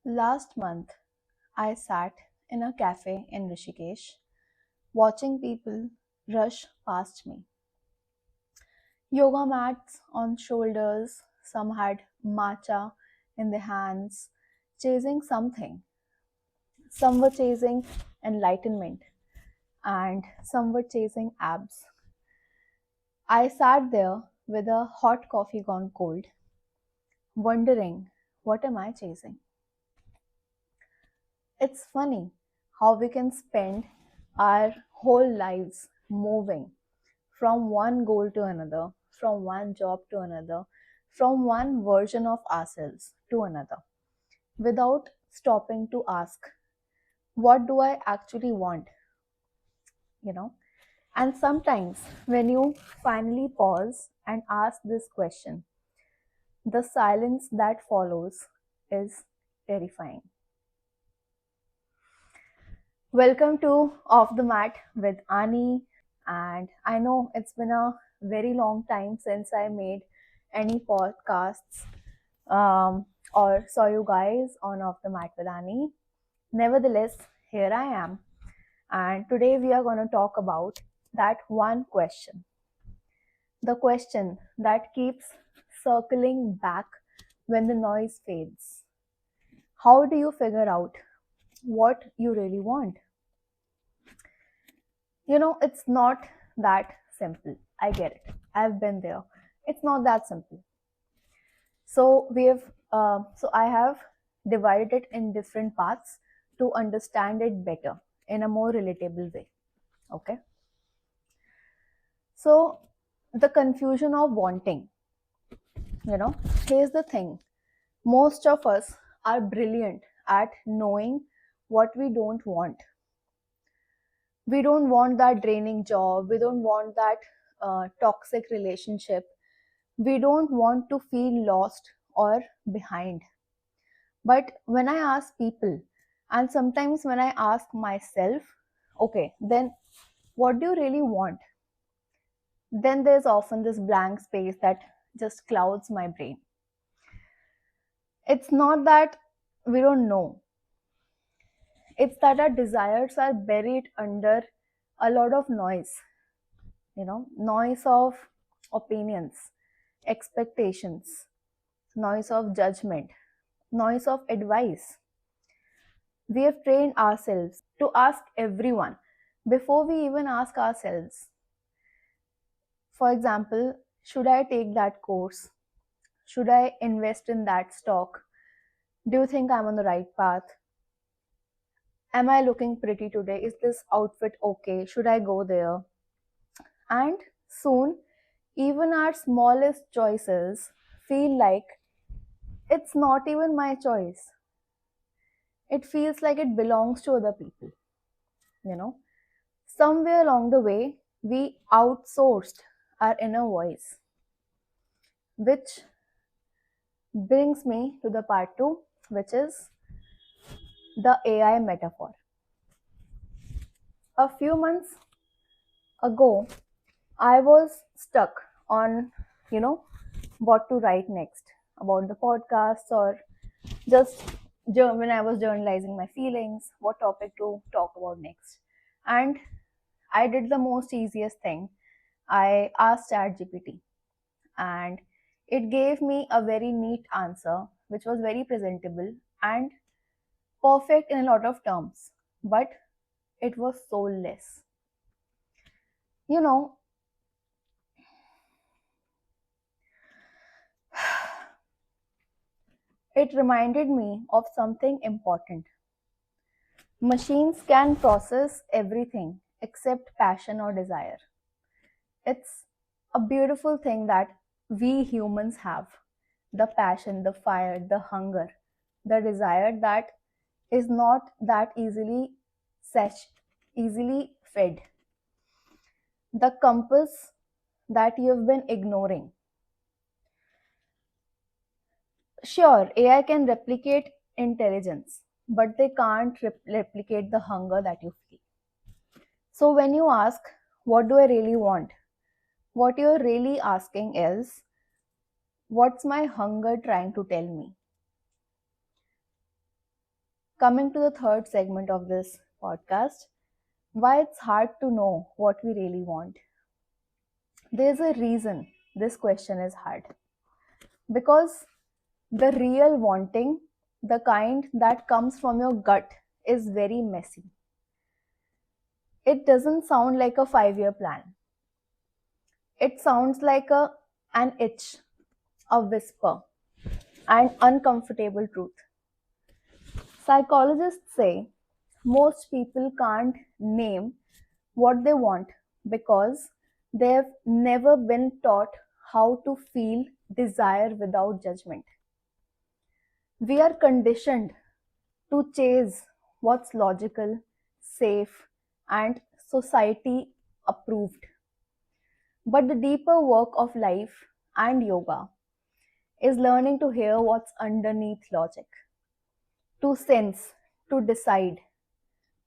Last month, I sat in a cafe in Rishikesh watching people rush past me. Yoga mats on shoulders, some had matcha in their hands, chasing something. Some were chasing enlightenment, and some were chasing abs. I sat there with a hot coffee gone cold, wondering, what am I chasing? It's funny how we can spend our whole lives moving from one goal to another, from one job to another, from one version of ourselves to another, without stopping to ask, what do I actually want? You know? And sometimes when you finally pause and ask this question, the silence that follows is terrifying. Welcome to Off the Mat with Ani. And I know it's been a very long time since I made any podcasts or saw you guys on Off the Mat with Anii. Nevertheless, here I am. And today we are going to talk about that one question. The question that keeps circling back when the noise fades. How do you figure out what you really want? It's not that simple. I get it. I've been there. It's not that simple. So I have divided it in different parts to understand it better in a more relatable way. Okay. So the confusion of wanting, here's the thing. Most of us are brilliant at knowing what we don't want. We don't want that draining job. We don't want that toxic relationship. We don't want to feel lost or behind. But when I ask people, and sometimes when I ask myself, okay, then what do you really want? Then there's often this blank space that just clouds my brain. It's not that we don't know, it's that our desires are buried under a lot of noise, noise of opinions, expectations, noise of judgment, noise of advice. We have trained ourselves to ask everyone before we even ask ourselves. For example, should I take that course? Should I invest in that stock? Do you think I'm on the right path? Am I looking pretty today? Is this outfit okay? Should I go there? And soon, even our smallest choices feel like it's not even my choice. It feels like it belongs to other people, you know. Somewhere along the way, we outsourced our inner voice, which brings me to the part two, which is the AI metaphor. A few months ago, I was stuck on, what to write next about the podcast or just when I was journalizing my feelings, what topic to talk about next. And I did the most easiest thing. I asked ChatGPT and it gave me a very neat answer, which was very presentable and perfect in a lot of terms, but it was soulless. You know, it reminded me of something important. Machines can process everything except passion or desire. It's a beautiful thing that we humans have, the passion, the fire, the hunger, the desire that is not that easily fed. The compass that you've been ignoring. Sure, AI can replicate intelligence, but they can't replicate the hunger that you feel. So when you ask, what do I really want? What you're really asking is, what's my hunger trying to tell me? Coming to the third segment of this podcast, why it's hard to know what we really want. There's a reason this question is hard. Because the real wanting, the kind that comes from your gut, is very messy. It doesn't sound like a 5 year plan. It sounds like an itch, a whisper, and uncomfortable truth. Psychologists say most people can't name what they want because they've never been taught how to feel desire without judgment. We are conditioned to chase what's logical, safe, and society approved. But the deeper work of life and yoga is learning to hear what's underneath logic, to sense, to decide,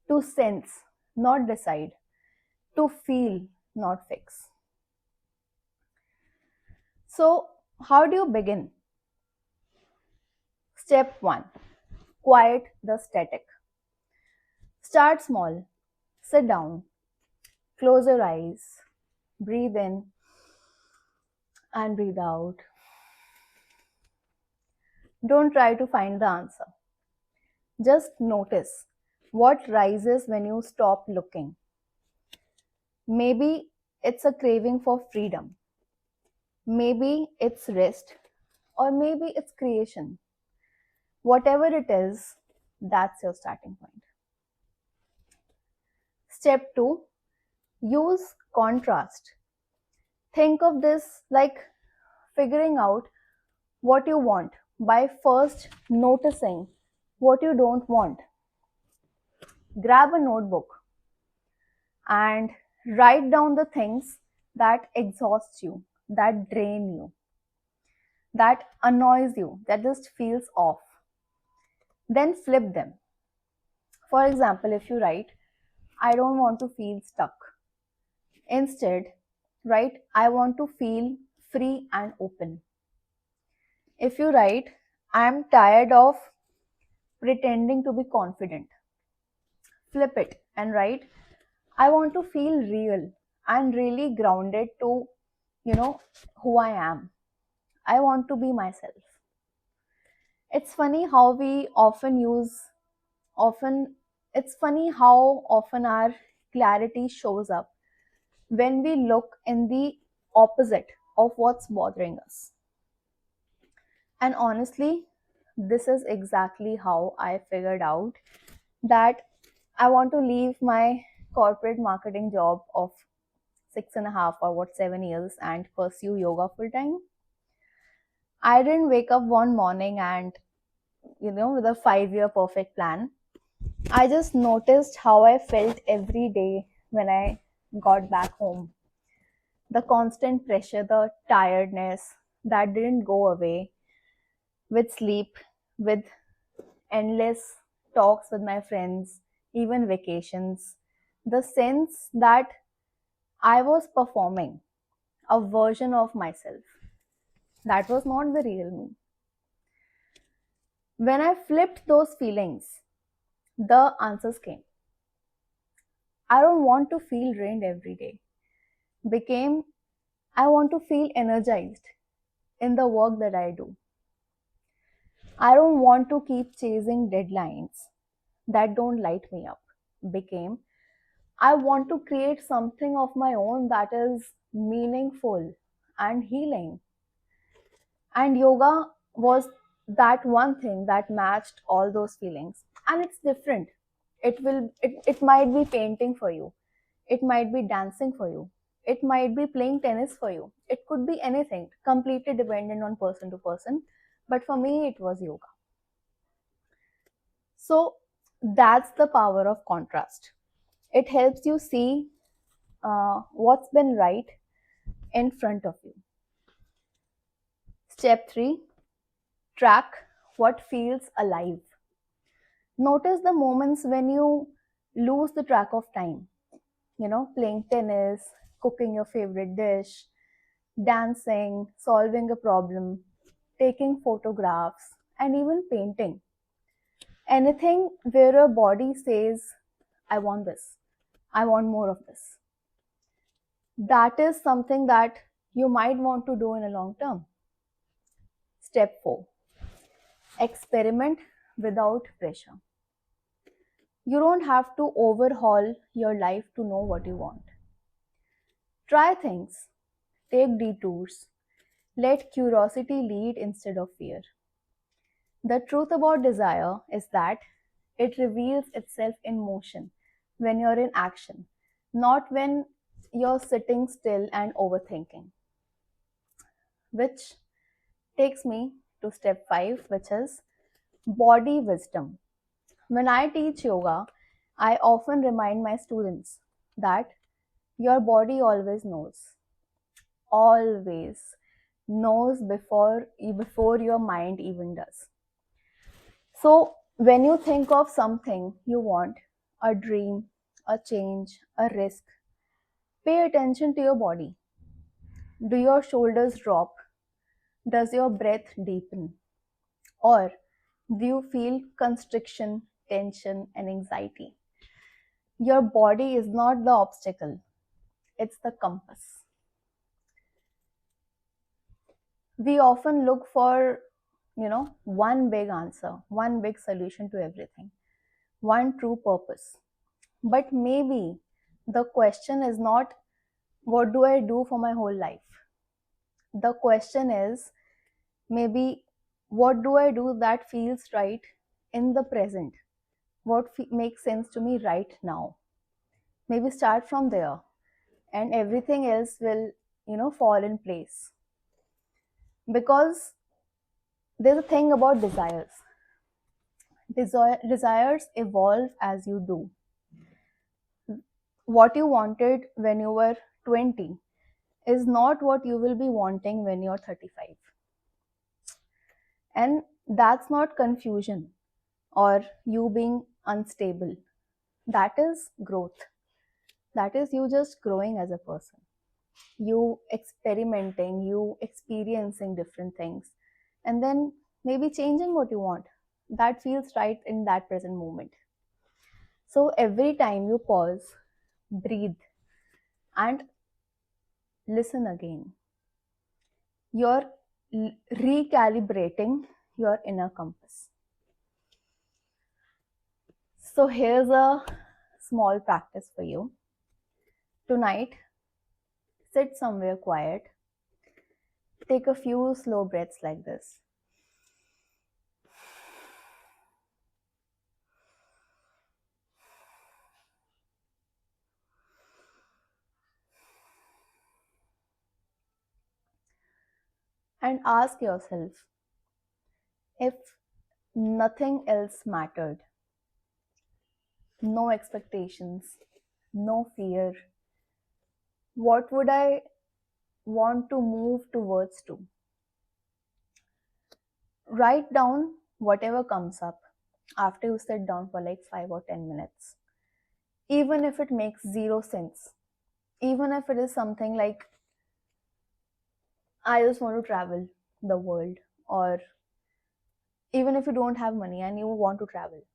to sense, not decide, to feel, not fix. So, how do you begin? Step 1, quiet the static. Start small, sit down, close your eyes, breathe in and breathe out. Don't try to find the answer. Just notice what rises when you stop looking. Maybe it's a craving for freedom. Maybe it's rest. Or maybe it's creation. Whatever it is, that's your starting point. Step 2, use contrast. Think of this like figuring out what you want by first noticing what you don't want. Grab a notebook and write down the things that exhaust you, that drain you, that annoys you, that just feels off. Then flip them. For example, if you write, I don't want to feel stuck. Instead, write, I want to feel free and open. If you write, I'm tired of pretending to be confident. Flip it and write, I want to feel real and really grounded to, who I am. I want to be myself. It's funny how we often, it's funny how often our clarity shows up when we look in the opposite of what's bothering us. And honestly, this is exactly how I figured out that I want to leave my corporate marketing job of 6.5 or 7 years and pursue yoga full time. I didn't wake up one morning and, with a 5 year perfect plan. I just noticed how I felt every day when I got back home. The constant pressure, the tiredness that didn't go away with sleep, with endless talks with my friends, even vacations. The sense that I was performing a version of myself that was not the real me. When I flipped those feelings, the answers came. I don't want to feel drained every day. Became, I want to feel energized in the work that I do. I don't want to keep chasing deadlines that don't light me up. Became, I want to create something of my own that is meaningful and healing. And yoga was that one thing that matched all those feelings. And it's different. It might be painting for you. It might be dancing for you. It might be playing tennis for you. It could be anything, completely dependent on person to person. But for me, it was yoga. So that's the power of contrast. It helps you see what's been right in front of you. Step 3, track what feels alive. Notice the moments when you lose the track of time. Playing tennis, cooking your favorite dish, dancing, solving a problem, taking photographs, and even painting. Anything where your body says, I want this, I want more of this, that is something that you might want to do in a long term. Step 4, experiment without pressure. You don't have to overhaul your life to know what you want. Try things, take detours, let curiosity lead instead of fear. The truth about desire is that it reveals itself in motion when you're in action, not when you're sitting still and overthinking. Which takes me to step 5, which is body wisdom. When I teach yoga, I often remind my students that your body always knows before your mind even does. So when you think of something you want, a dream, a change, a risk, pay attention to your body. Do your shoulders drop? Does your breath deepen? Or do you feel constriction, tension, and anxiety? Your body is not the obstacle, it's the compass. We often look for, one big answer, one big solution to everything, one true purpose. But maybe the question is not, what do I do for my whole life? The question is, maybe, what do I do that feels right in the present? What makes sense to me right now? Maybe start from there, and everything else will, fall in place. Because there's a thing about desires. Desires evolve as you do. What you wanted when you were 20 is not what you will be wanting when you're 35. And that's not confusion or you being unstable. That is growth. That is you just growing as a person. You experimenting, you experiencing different things, and then maybe changing what you want. That feels right in that present moment. So every time you pause, breathe, and listen again, you're recalibrating your inner compass. So here's a small practice for you. Tonight, sit somewhere quiet. Take a few slow breaths like this. And ask yourself, if nothing else mattered, no expectations, no fear, what would I want to move towards to? Write down whatever comes up after you sit down for like 5 or 10 minutes. Even if it makes zero sense, even if it is something like, I just want to travel the world, or even if you don't have money and you want to travel,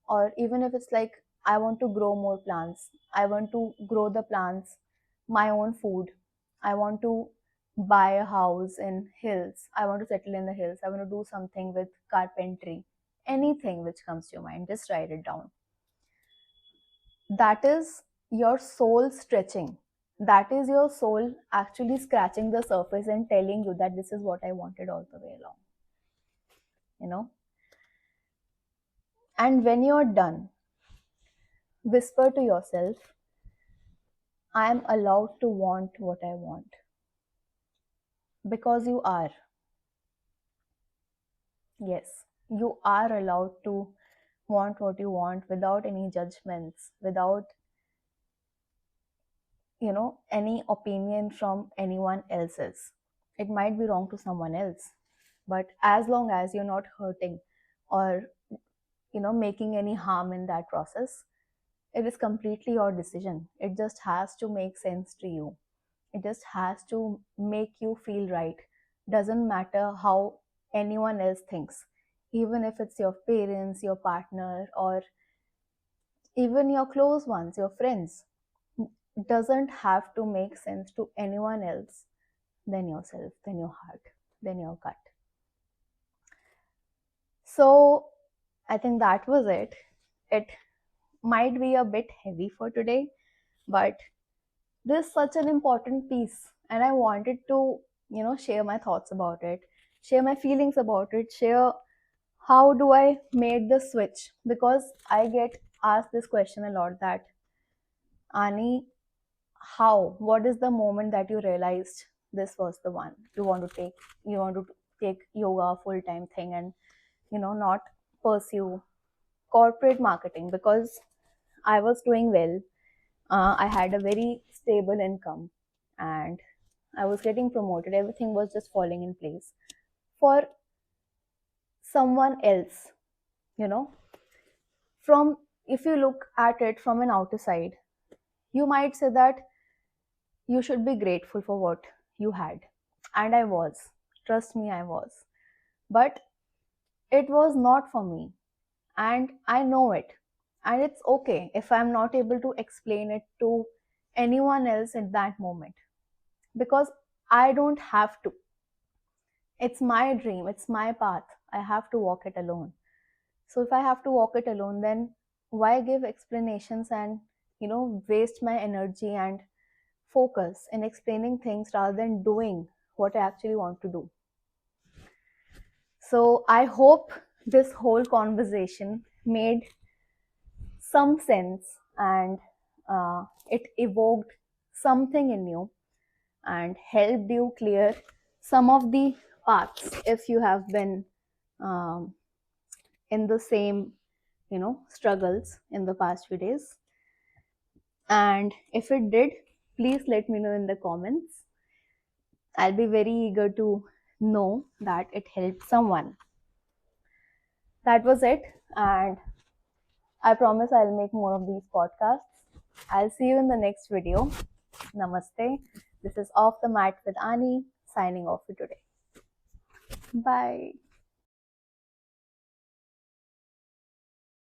or even if it's like, I want to grow more plants, I want to grow the plants, my own food, I want to buy a house in hills, I want to settle in the hills, I want to do something with carpentry. Anything which comes to your mind, just write it down. That is your soul stretching. That is your soul actually scratching the surface and telling you that this is what I wanted all the way along, you know. And when you're done, whisper to yourself, I am allowed to want what I want. Because you are. Yes, you are allowed to want what you want without any judgments, without, any opinion from anyone else's. It might be wrong to someone else, but as long as you're not hurting or, making any harm in that process, it is completely your decision. It just has to make sense to you. It just has to make you feel right. Doesn't matter how anyone else thinks. even if it's your parents, your partner, or even your close ones, your friends, doesn't have to make sense to anyone else than yourself, than your heart, than your gut. So I think that was it. It might be a bit heavy for today, but this is such an important piece, and I wanted to, share my thoughts about it, share my feelings about it, share how do I made the switch, because I get asked this question a lot, that Ani, what is the moment that you realized this was the one you want to take yoga full time thing, and not pursue corporate marketing, because I was doing well. I had a very stable income, and I was getting promoted. Everything was just falling in place for someone else, you know. From If you look at it from an outer side, you might say that you should be grateful for what you had. And I was. Trust me, I was. But it was not for me. And I know it. And it's okay if I'm not able to explain it to anyone else in that moment, because I don't have to. It's my dream, it's my path. I have to walk it alone. So if I have to walk it alone, then why give explanations and, waste my energy and focus in explaining things rather than doing what I actually want to do? So I hope this whole conversation made some sense, and it evoked something in you and helped you clear some of the paths if you have been um, in the same struggles in the past few days. And if it did, please let me know in the comments. I'll be very eager to know that it helped someone. That was it, and I promise I'll make more of these podcasts. I'll see you in the next video. Namaste. This is Off the Mat with Ani, signing off for today. Bye.